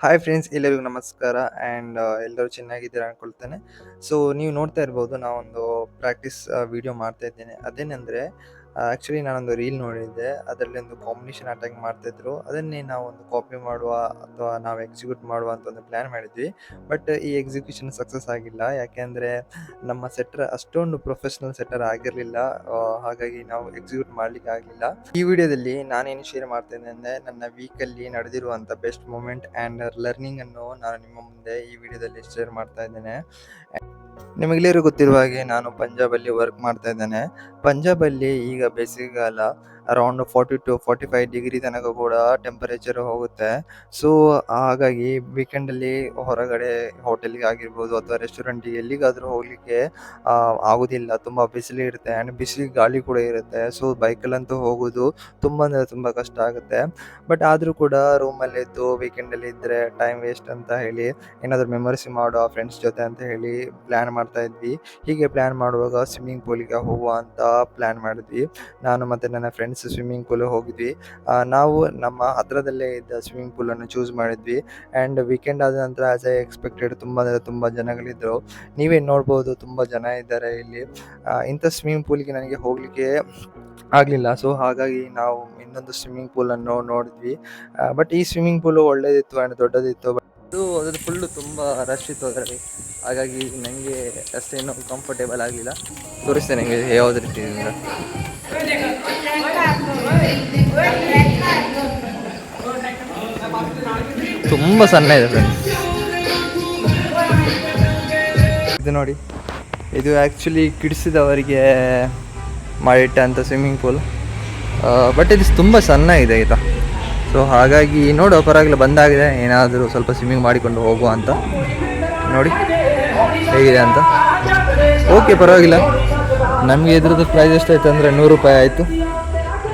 Hi friends, ಎಲ್ಲರಿಗೂ ನಮಸ್ಕಾರ. And ಎಲ್ಲರೂ ಚೆನ್ನಾಗಿದ್ದೀರಾ ಅನ್ಕೊಳ್ತೇನೆ. ಸೊ ನೀವು ನೋಡ್ತಾ ಇರ್ಬೋದು, ನಾವೊಂದು ಪ್ರಾಕ್ಟೀಸ್ ವಿಡಿಯೋ ಮಾಡ್ತಾ ಇದ್ದೇನೆ. ಅದೇನೆಂದರೆ, ಆ್ಯಕ್ಚುಲಿ ನಾನೊಂದು ರೀಲ್ ನೋಡಿದ್ದೆ. ಅದರಲ್ಲಿ ಒಂದು ಕಾಂಬಿನೇಷನ್ ಅಟ್ಯಾಕ್ ಮಾಡ್ತಾಯಿದ್ರು. ಅದನ್ನೇ ನಾವು ಒಂದು ಕಾಪಿ ಮಾಡುವ ಅಥವಾ ನಾವು ಎಕ್ಸಿಕ್ಯೂಟ್ ಮಾಡುವ ಅಂತ ಒಂದು ಪ್ಲ್ಯಾನ್ ಮಾಡಿದ್ವಿ. ಬಟ್ ಈ ಎಕ್ಸಿಕ್ಯೂಷನ್ ಸಕ್ಸಸ್ ಆಗಿಲ್ಲ. ಯಾಕೆಂದರೆ ನಮ್ಮ ಸೆಟ್ಟರ್ ಅಷ್ಟೊಂದು ಪ್ರೊಫೆಷ್ನಲ್ ಸೆಟ್ಟರ್ ಆಗಿರಲಿಲ್ಲ. ಹಾಗಾಗಿ ನಾವು ಎಕ್ಸಿಕ್ಯೂಟ್ ಮಾಡಲಿಕ್ಕೆ ಆಗಲಿಲ್ಲ. ಈ ವಿಡಿಯೋದಲ್ಲಿ ನಾನೇನು ಶೇರ್ ಮಾಡ್ತೇನೆ ಅಂದರೆ, ನನ್ನ ವೀಕಲ್ಲಿ ನಡೆದಿರುವಂಥ ಬೆಸ್ಟ್ ಮೂಮೆಂಟ್ ಆ್ಯಂಡ್ ಲರ್ನಿಂಗ್ ಅನ್ನು ನಾನು ನಿಮ್ಮ ಮುಂದೆ ಈ ವಿಡಿಯೋದಲ್ಲಿ ಶೇರ್ ಮಾಡ್ತಾ ಇದ್ದೇನೆ. ನಿಮಗೆಲ್ಲರೂ ಗೊತ್ತಿರುವ ಹಾಗೆ ನಾನು ಪಂಜಾಬಲ್ಲಿ ವರ್ಕ್ ಮಾಡ್ತಾ ಇದ್ದೇನೆ. ಪಂಜಾಬಲ್ಲಿ ಈಗ ಬೇಸಿಗೆಗಾಲ, ಅರೌಂಡ್ 40 to 45 ಡಿಗ್ರಿ ತನಕ ಕೂಡ ಟೆಂಪರೇಚರ್ ಹೋಗುತ್ತೆ. ಸೊ ಹಾಗಾಗಿ ವೀಕೆಂಡಲ್ಲಿ ಹೊರಗಡೆ ಹೋಟೆಲ್ಗೆ ಆಗಿರ್ಬೋದು ಅಥವಾ ರೆಸ್ಟೋರೆಂಟಿಗೆ ಎಲ್ಲಿಗಾದರೂ ಹೋಗಲಿಕ್ಕೆ ಆಗೋದಿಲ್ಲ. ತುಂಬ ಬಿಸಿಲು ಇರುತ್ತೆ ಆ್ಯಂಡ್ ಬಿಸಿಲು ಗಾಳಿ ಕೂಡ ಇರುತ್ತೆ. ಸೊ ಬೈಕಲ್ಲಂತೂ ಹೋಗೋದು ತುಂಬ ಅಂದರೆ ತುಂಬ ಕಷ್ಟ ಆಗುತ್ತೆ. ಬಟ್ ಆದರೂ ಕೂಡ ರೂಮಲ್ಲಿದ್ದು ವೀಕೆಂಡಲ್ಲಿ ಇದ್ದರೆ ಟೈಮ್ ವೇಸ್ಟ್ ಅಂತ ಹೇಳಿ ಏನಾದರೂ ಮೆಮೊರೀಸ್ ಮಾಡುವ ಫ್ರೆಂಡ್ಸ್ ಜೊತೆ ಅಂತ ಹೇಳಿ ಪ್ಲ್ಯಾನ್ ಮಾಡ್ತಾ ಇದ್ವಿ. ಹೀಗೆ ಪ್ಲ್ಯಾನ್ ಮಾಡುವಾಗ ಸ್ವಿಮ್ಮಿಂಗ್ ಪೂಲಿಗೆ ಹೋಗುವ ಅಂತ ಪ್ಲ್ಯಾನ್ ಮಾಡಿದ್ವಿ. ನಾನು ಮತ್ತು ನನ್ನ ಫ್ರೆಂಡ್ಸ್ ಸ್ವಿಮ್ಮಿಂಗ್ ಪೂಲ್ ಹೋಗಿದ್ವಿ. ನಾವು ನಮ್ಮ ಹತ್ತಿರದಲ್ಲೇ ಇದ್ದ ಸ್ವಿಮ್ಮಿಂಗ್ ಪೂಲನ್ನು ಚೂಸ್ ಮಾಡಿದ್ವಿ. ಆ್ಯಂಡ್ ವೀಕೆಂಡ್ ಆದ ನಂತರ ಆಸ್ ಐ ಎಕ್ಸ್ಪೆಕ್ಟೆಡ್ ತುಂಬ ಅಂದರೆ ತುಂಬ ಜನಗಳಿದ್ದರು. ನೀವೇ ನೋಡ್ಬೋದು, ತುಂಬ ಜನ ಇದ್ದಾರೆ ಇಲ್ಲಿ. ಇಂಥ ಸ್ವಿಮ್ಮಿಂಗ್ ಪೂಲಿಗೆ ನನಗೆ ಹೋಗಲಿಕ್ಕೆ ಆಗಲಿಲ್ಲ. ಸೊ ಹಾಗಾಗಿ ನಾವು ಇನ್ನೊಂದು ಸ್ವಿಮ್ಮಿಂಗ್ ಪೂಲನ್ನು ನೋಡಿದ್ವಿ. ಬಟ್ ಈ ಸ್ವಿಮ್ಮಿಂಗ್ ಪೂಲು ಒಳ್ಳೆಯದಿತ್ತು ಆ್ಯಂಡ್ ದೊಡ್ಡದಿತ್ತು. ಬಟ್ ಅದು ಫುಲ್ಲು ತುಂಬ ರಶ್ ಇತ್ತು ಅದರಲ್ಲಿ. ಹಾಗಾಗಿ ನನಗೆ ಅಷ್ಟೇನು ಕಂಫರ್ಟೇಬಲ್ ಆಗಲಿಲ್ಲ. ತೋರಿಸ್ತೇನೆ ನನಗೆ ಯಾವುದೇ ರೀತಿಯಿಂದ. ತುಂಬ ಸಣ್ಣ ಇದೆ ಫ್ರೆಂಡ್ಸ್. ಇದು ನೋಡಿ, ಇದು ಆ್ಯಕ್ಚುಲಿ ಕಿಡಿಸಿದವರಿಗೆ ಮಾಡಿಟ್ಟಂಥ ಸ್ವಿಮ್ಮಿಂಗ್ ಪೂಲ್. ಬಟ್ ಇದು ತುಂಬ ಸಣ್ಣ ಇದೆ ಆಯಿತಾ. ಸೊ ಹಾಗಾಗಿ ನೋಡುವ, ಪರವಾಗಿಲ್ಲ, ಬಂದಾಗಿದೆ. ಏನಾದರೂ ಸ್ವಲ್ಪ ಸ್ವಿಮ್ಮಿಂಗ್ ಮಾಡಿಕೊಂಡು ಹೋಗುವ ಅಂತ. ನೋಡಿ ಹೇಗಿದೆ ಅಂತ. ಓಕೆ, ಪರವಾಗಿಲ್ಲ. ನಮಗೆ ಇದ್ರದ್ದು ಪ್ರೈಸ್ ಎಷ್ಟಾಯಿತು ಅಂದರೆ 100 ರೂಪಾಯಿ ಆಯಿತು.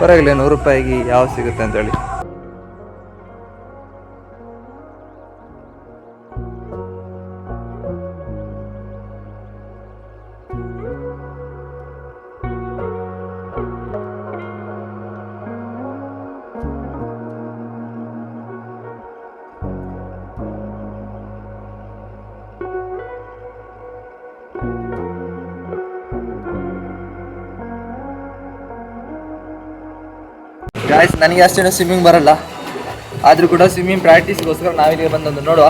ಪರವಾಗಿಲ್ಲ, 100 ರೂಪಾಯಿಗೆ ಯಾವ ಸಿಗುತ್ತೆ ಅಂತೇಳಿ. ಗಾಯ್ಸ್, ನನಗೆ ಅಷ್ಟೇನು ಸ್ವಿಮ್ಮಿಂಗ್ ಬರಲ್ಲ. ಆದರೂ ಕೂಡ ಸ್ವಿಮ್ಮಿಂಗ್ ಪ್ರಾಕ್ಟೀಸ್ಗೋಸ್ಕರ ನಾವಿಲ್ಲಿಗೆ ಬಂದದ್ದು. ನೋಡುವ,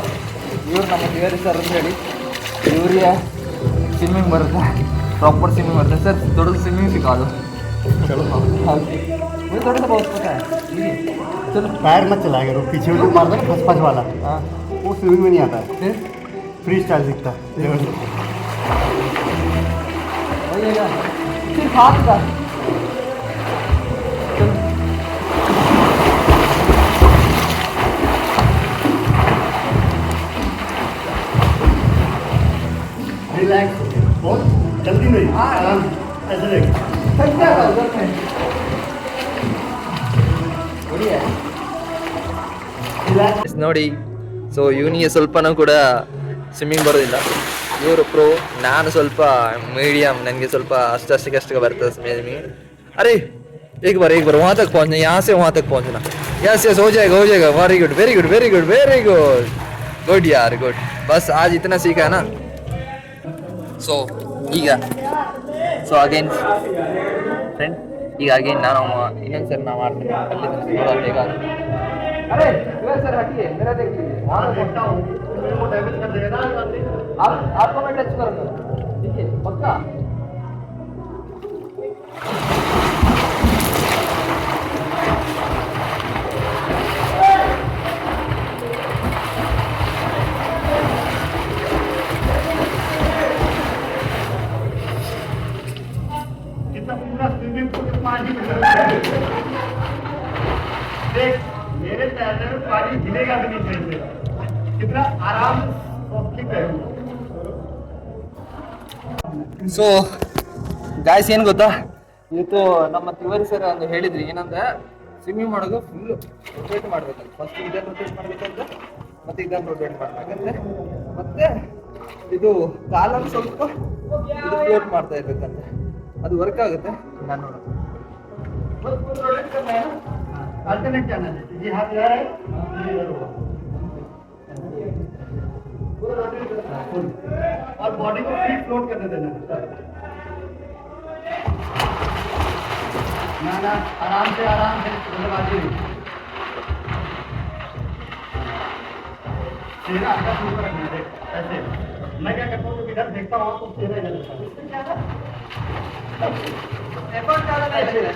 ಇವರು ನಮ್ಮ ತಿವಾರಿ ಸರ್ ಅಂತ ಹೇಳಿ, ಇವರಿಗೆ ಸ್ವಿಮ್ಮಿಂಗ್ ಬರುತ್ತೆ, प्रॉपर स्विमिंग करते हैं सर. थोड़ा सा स्विमिंग सिखा दो. चलो मुझे थोड़ा सा बहुत पता है. चलो पैर मत चलाएगा, तो पीछे उनको मार देना फंस फंस वाला. हाँ, वो स्विमिंग में नहीं आता है. फिर फ्री स्टाइल सीखता है. वही है, सिर्फ हाथ का. रिलैक्स, बहुत जल्दी नहीं, आराम ऐसे लेके ನೋಡಿ. ಸೊ ಇವನಿಗೆ ಸ್ವಲ್ಪನೂ ಕೂಡ ಸ್ವಿಮ್ಮಿಂಗ್ ಬರೋದಿಲ್ಲ. ಇವರು ಪ್ರೋ, ನಾನು ಸ್ವಲ್ಪ ಮೀಡಿಯಮ್, ನನಗೆ ಸ್ವಲ್ಪ ಅಷ್ಟಕ್ಕೆ ಬರ್ತದೆ ಸ್ವಿಮ್ಮಿಂಗ್. अरे एक बार वहाँ तक पहुँचना, यहाँ से वहाँ तक पहुँचना. यस हो जाएगा. Very good very good very good very good good यार, गुड. बस आज इतना सीखा है ना. ಸೊ ಈಗ ಅಗೇನ್ ಫ್ರೆಂಡ್, ಈಗ ಅಗೇನ್ ನಾನು ಇನ್ನೊಂದು ಸರಿ ನಾವು ಮಾಡ್ತೀನಿ. ಅಲ್ಲಿ ನೋಡೋದು ಹೇಗಾಗುತ್ತೆ. अरे सर हटिए, मेरा देख लीजिए. आपको मैं टच करूँगा, ठीक है, पक्का. स्विमिंग पूल पानी देख, मेरे तैरने में पानी गिरेगा भी नहीं सही से. कितना आराम से. ಸೊ ಗಾಯ್ಸ್, ಏನು ಗೊತ್ತಾ, ಇವತ್ತು ನಮ್ಮ ತಿವಾರಿ ಸರ್ ಒಂದು ಹೇಳಿದ್ರಿ, ಏನಂದ್ರೆ ಸ್ವಿಮ್ಮಿಂಗ್ ಮಾಡೋದು ಫುಲ್ಲು ರೊಟೇಟ್ ಮಾಡ್ಬೇಕಂತ. ಫಸ್ಟ್ ಇದನ್ನು ರೊಟೇಟ್ ಮಾಡ್ಬೇಕಂತ, ಮತ್ತೆ ಇದನ್ನು ರೊಟೇಟ್ ಮಾಡ್ಬೇಕಂತೆ, ಮತ್ತೆ ಇದು ಕಾಲನ್ನು ಸ್ವಲ್ಪ ಇದು ಫ್ಲೋಟ್ ಮಾಡ್ತಾ ಇರ್ಬೇಕಂತೆ. ಅದು ವರ್ಕ್ ಆಗುತ್ತೆ. ನಾನು ನೋಡೋದು. अल्टरनेट चैनल है, ये हाथ जा रहा है, फुल और बॉडी को फ्री फ्लोट करने देना है। ना आराम से जल्दबाजी नहीं। चेहरा अंदर से ऊपर रखना है, देख ऐसे। मैं क्या करता हूँ जब इधर देखता हूँ तो चेहरा इधर रहता है। इसमें क्या था? एफर्ट ज़्यादा नहीं लग रहा है।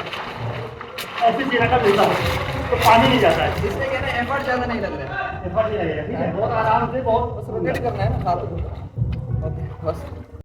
ऐसे चेहरा का मिलता है तो पानी नहीं जाता है। इसमें क्या है ना, एफर्ट ज़्यादा नहीं लग रहा है। एफर्ट नहीं लगेगा, ठीक है। बहुत आराम से बहुत बस रोटेट करना है ना हाथों को। ओके बस।